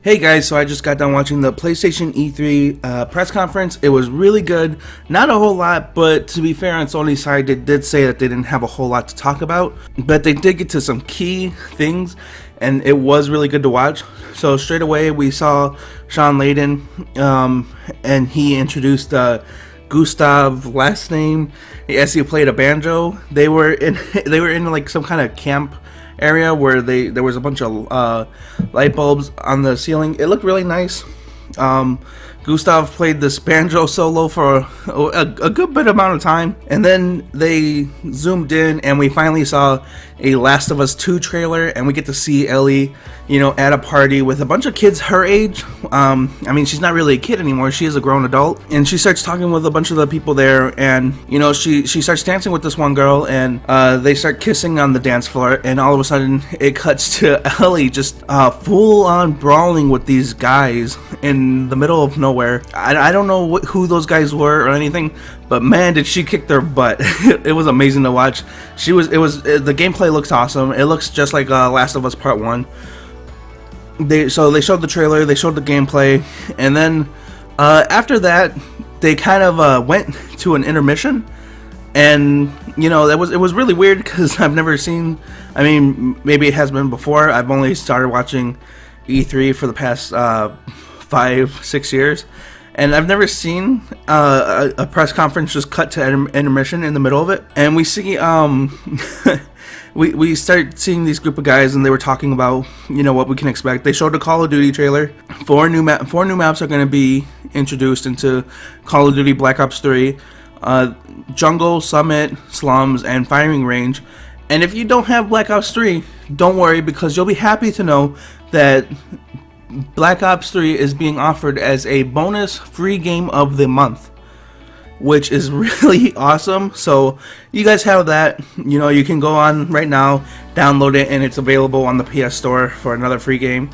Hey guys, so I just got done watching the PlayStation E3 press conference. It was really good. Not a whole lot, but to be fair, on Sony's side, they did say that they didn't have a whole lot to talk about. But they did get to some key things, and it was really good to watch. So straight away, we saw Sean Layden, and he introduced Gustav, last name, as he played a banjo. They were in like some kind of camp area where there was a bunch of light bulbs on the ceiling. It looked really nice. Gustav played this banjo solo for a good bit amount of time, and then they zoomed in and we finally saw a Last of Us 2 trailer, and we get to see Ellie, at a party with a bunch of kids her age. I mean, she's not really a kid anymore, she is a grown adult, and she starts talking with a bunch of the people there, and she starts dancing with this one girl, and they start kissing on the dance floor, and all of a sudden it cuts to Ellie just full on brawling with these guys in the middle of nowhere. I don't know who those guys were or anything, but man, did she kick their butt. It was amazing to watch. The gameplay looks awesome. It looks just like Last of Us Part 1. They showed the trailer, they showed the gameplay, and then after that they kind of went to an intermission, and it was really weird because I've never seen, I mean, maybe it has been before, I've only started watching E3 for the past 5-6 years, and I've never seen a press conference just cut to intermission in the middle of it. And we see we start seeing these group of guys, and they were talking about what we can expect. They showed a Call of Duty trailer. Four new maps are going to be introduced into Call of Duty Black Ops 3: Jungle, Summit, Slums, and Firing Range. And if you don't have Black Ops 3, don't worry, because you'll be happy to know that Black Ops 3 is being offered as a bonus free game of the month, which is really awesome. So you guys have that. You can go on right now, download it, and it's available on the PS Store for another free game.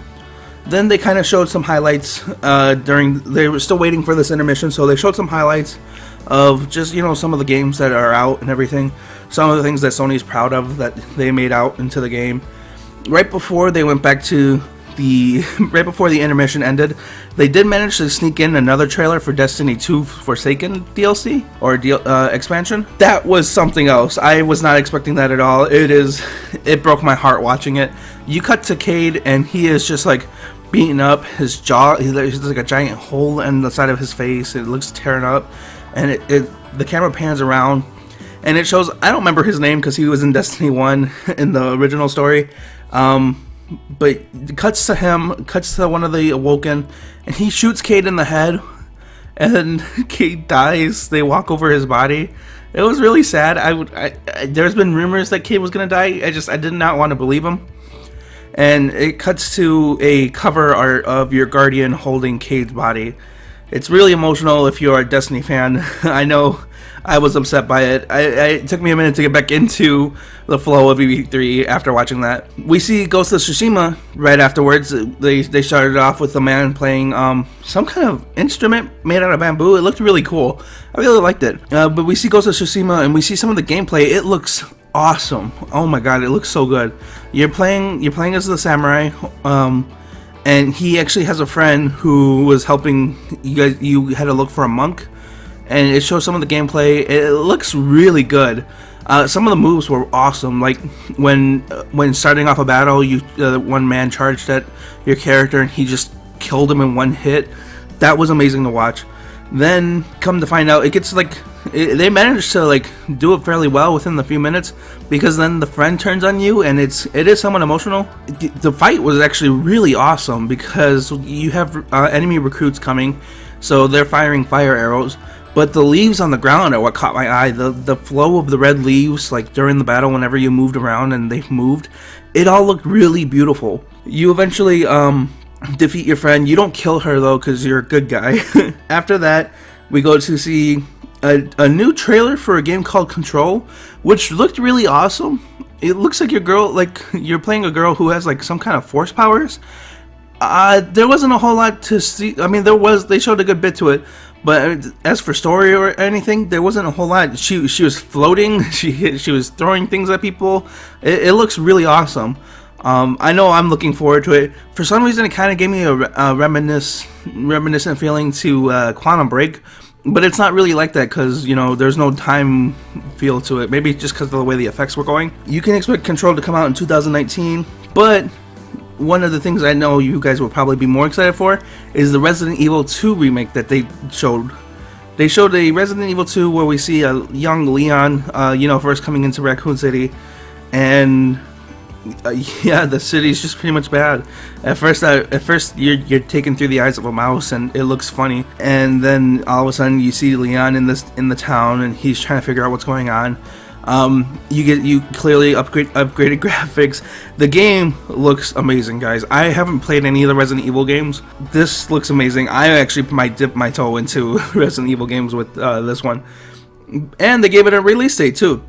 Then they kind of showed some highlights they were still waiting for this intermission, so they showed some highlights of just some of the games that are out and everything, some of the things that Sony's proud of that they made out into the game. Right before they went back to right before the intermission ended, they did manage to sneak in another trailer for Destiny 2 Forsaken DLC or expansion. That was something else. I was not expecting that at all. It broke my heart watching it. You cut to Cade, and he is just like beaten up. His jaw, there's like a giant hole in the side of his face. It looks tearing up, and the camera pans around, and it shows, I don't remember his name because he was in Destiny 1 in the original story. But it cuts to one of the Awoken, and he shoots Cade in the head, and then Cade dies. They walk over his body. It was really sad. There's been rumors that Cade was gonna die. I did not want to believe him. And it cuts to a cover art of your Guardian holding Cade's body. It's really emotional if you're a Destiny fan. I know I was upset by it. It took me a minute to get back into the flow of E3 after watching that. We see Ghost of Tsushima right afterwards. They started off with a man playing some kind of instrument made out of bamboo. It looked really cool. I really liked it. But we see Ghost of Tsushima, and we see some of the gameplay. It looks awesome. Oh my god, it looks so good. You're playing as the samurai. And he actually has a friend who was helping you guys. You had to look for a monk, and it shows some of the gameplay. It looks really good. Some of the moves were awesome. Like when starting off a battle, one man charged at your character, and he just killed him in one hit. That was amazing to watch. Then come to find out, it gets they managed to do it fairly well within the few minutes, because then the friend turns on you, and it is somewhat emotional. The fight was actually really awesome because you have enemy recruits coming, so they're firing fire arrows, but the leaves on the ground are what caught my eye. The flow of the red leaves, during the battle, whenever you moved around and they moved, it all looked really beautiful. You eventually defeat your friend. You don't kill her though, because you're a good guy. After that, we go to see a new trailer for a game called Control, which looked really awesome. It looks like you're playing a girl who has some kind of force powers. There wasn't a whole lot to see. I mean, they showed a good bit to it, but as for story or anything, there wasn't a whole lot. She was floating. She was throwing things at people. It looks really awesome. I know I'm looking forward to it. For some reason, it kind of gave me a reminiscent feeling to Quantum Break, but it's not really like that because, you know, there's no time feel to it. Maybe just because of the way the effects were going. You can expect Control to come out in 2019, but one of the things I know you guys will probably be more excited for is the Resident Evil 2 remake that they showed. They showed a Resident Evil 2 where we see a young Leon, you know, first coming into Raccoon City, and yeah, the city's just pretty much bad. At first you're taken through the eyes of a mouse, and it looks funny, and then all of a sudden you see Leon in the town, and he's trying to figure out what's going on. You clearly upgraded graphics. The game looks amazing, guys. I haven't played any of the Resident Evil games. This looks amazing. I actually might dip my toe into Resident Evil games with this one. And they gave it a release date too.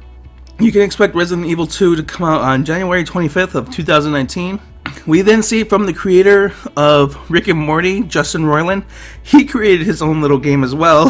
You can expect Resident Evil 2 to come out on January 25th of 2019. We then see from the creator of Rick and Morty, Justin Roiland. He created his own little game as well.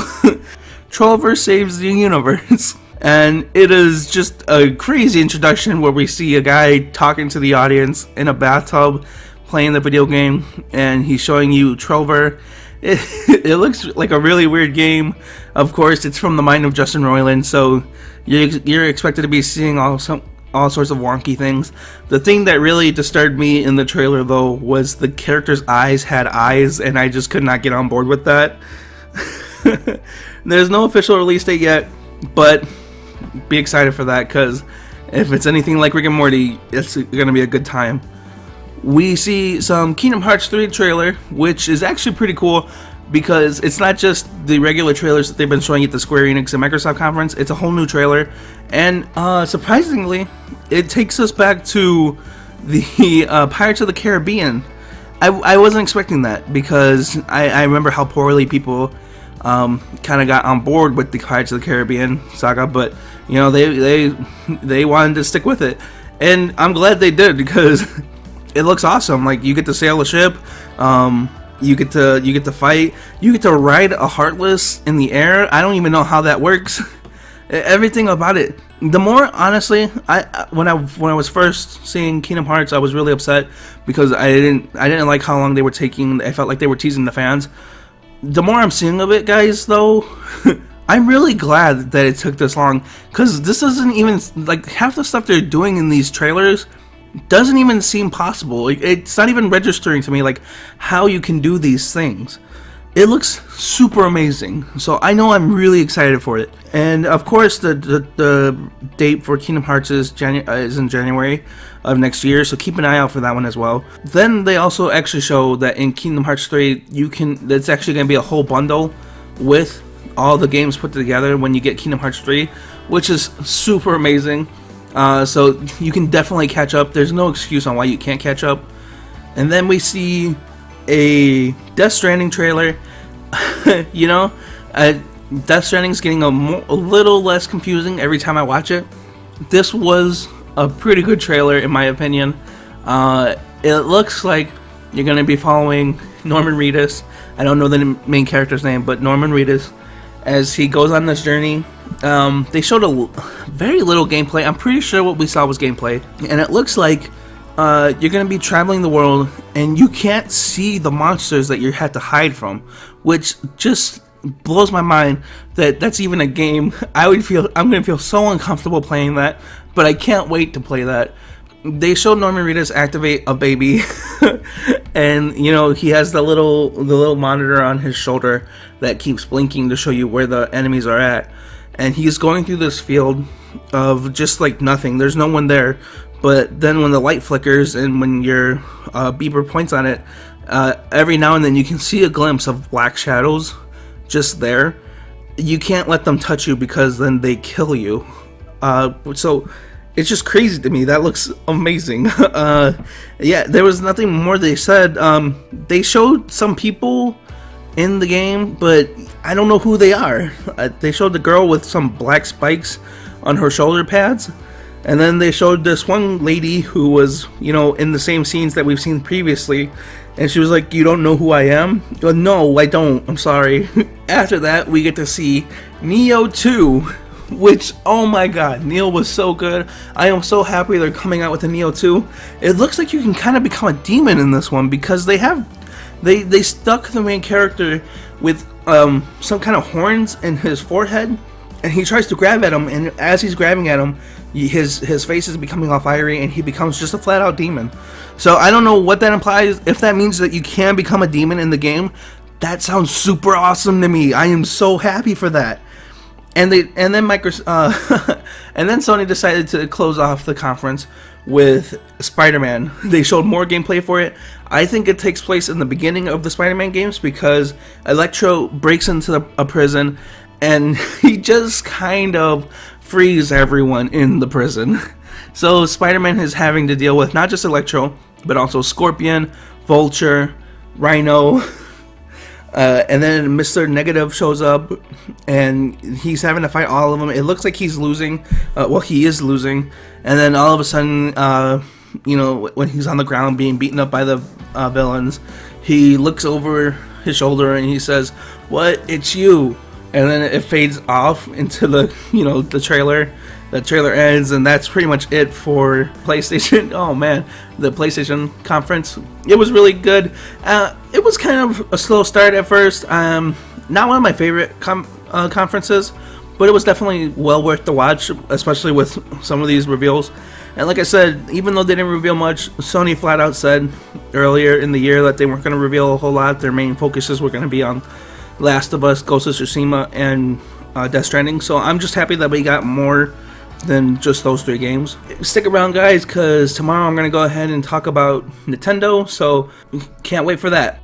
Trollverse Saves the Universe. And it is just a crazy introduction where we see a guy talking to the audience in a bathtub playing the video game, and he's showing you Trollver. It looks like a really weird game. Of course, it's from the mind of Justin Roiland, so you're expected to be seeing all sorts of wonky things. The thing that really disturbed me in the trailer, though, was the character's eyes had eyes, and I just could not get on board with that. There's no official release date yet, but be excited for that, because if it's anything like Rick and Morty, it's gonna be a good time. We see some Kingdom Hearts 3 trailer, which is actually pretty cool because it's not just the regular trailers that they've been showing at the Square Enix and Microsoft conference. It's a whole new trailer, and surprisingly, it takes us back to the Pirates of the Caribbean. I wasn't expecting that because I remember how poorly people kind of got on board with the Pirates of the Caribbean saga, but you know, they wanted to stick with it, and I'm glad they did because it looks awesome. Like, you get to sail a ship, you get to fight, you get to ride a Heartless in the air. I don't even know how that works. Everything about it. The more, honestly, when I was first seeing Kingdom Hearts, I was really upset because I didn't like how long they were taking. I felt like they were teasing the fans. The more I'm seeing of it, guys, though, I'm really glad that it took this long, because this doesn't even, like, half the stuff they're doing in these trailers doesn't even seem possible. It's not even registering to me, like, how you can do these things. It looks super amazing, so I know I'm really excited for it. And of course, the date for Kingdom Hearts is in January of next year, so keep an eye out for that one as well. Then they also actually show that in Kingdom Hearts 3, it's actually going to be a whole bundle with all the games put together when you get Kingdom Hearts 3, which is super amazing. So you can definitely catch up. There's no excuse on why you can't catch up. And then we see a Death Stranding trailer. You know, Death Stranding is getting a little less confusing every time I watch it. This was a pretty good trailer, in my opinion. It looks like you're going to be following Norman Reedus. I don't know the main character's name, but Norman Reedus, as he goes on this journey. They showed a very little gameplay. I'm pretty sure what we saw was gameplay, and it looks like you're going to be traveling the world, and you can't see the monsters that you had to hide from, which just blows my mind that that's even a game. I'm going to feel so uncomfortable playing that, but I can't wait to play that. They showed Norman Reedus activate a baby, and you know, he has the little monitor on his shoulder that keeps blinking to show you where the enemies are at, and he's going through this field of just like nothing. There's no one there, but then when the light flickers and when your beeper points on it, every now and then you can see a glimpse of black shadows just there. You can't let them touch you because then they kill you. So it's just crazy to me. That looks amazing. Yeah, there was nothing more they said. They showed some people in the game, but I don't know who they are. They showed the girl with some black spikes on her shoulder pads, and then they showed this one lady who was, you know, in the same scenes that we've seen previously, and she was like, "You don't know who I am?" No, I don't. I'm sorry. After that, we get to see Neo 2, which, oh my god, Neo was so good. I am so happy they're coming out with a Neo 2. It looks like you can kind of become a demon in this one, because they stuck the main character with some kind of horns in his forehead, and he tries to grab at him, and as he's grabbing at him, his face is becoming all fiery, and he becomes just a flat out demon. So I don't know what that implies. If that means that you can become a demon in the game, that sounds super awesome to me. I am so happy for that. And then Microsoft, and then Sony decided to close off the conference with Spider-Man. They showed more gameplay for it. I think it takes place in the beginning of the Spider-Man games, because Electro breaks into a prison, and he just kind of frees everyone in the prison. So Spider-Man is having to deal with not just Electro, but also Scorpion, Vulture, Rhino. And then Mr. Negative shows up, and he's having to fight all of them. It looks like he's losing. Well, he is losing. And then all of a sudden, when he's on the ground being beaten up by the villains, he looks over his shoulder and he says, "What? It's you." And then it fades off into the trailer. The trailer ends, and that's pretty much it for PlayStation. Oh man, the PlayStation conference. It was really good. It was kind of a slow start at first. Not one of my favorite conferences, but it was definitely well worth the watch, especially with some of these reveals. And like I said, even though they didn't reveal much, Sony flat out said earlier in the year that they weren't going to reveal a whole lot. Their main focuses were going to be on Last of Us, Ghost of Tsushima, and Death Stranding. So I'm just happy that we got more than just those 3 games. Stick around, guys, because tomorrow I'm going to go ahead and talk about Nintendo, so can't wait for that.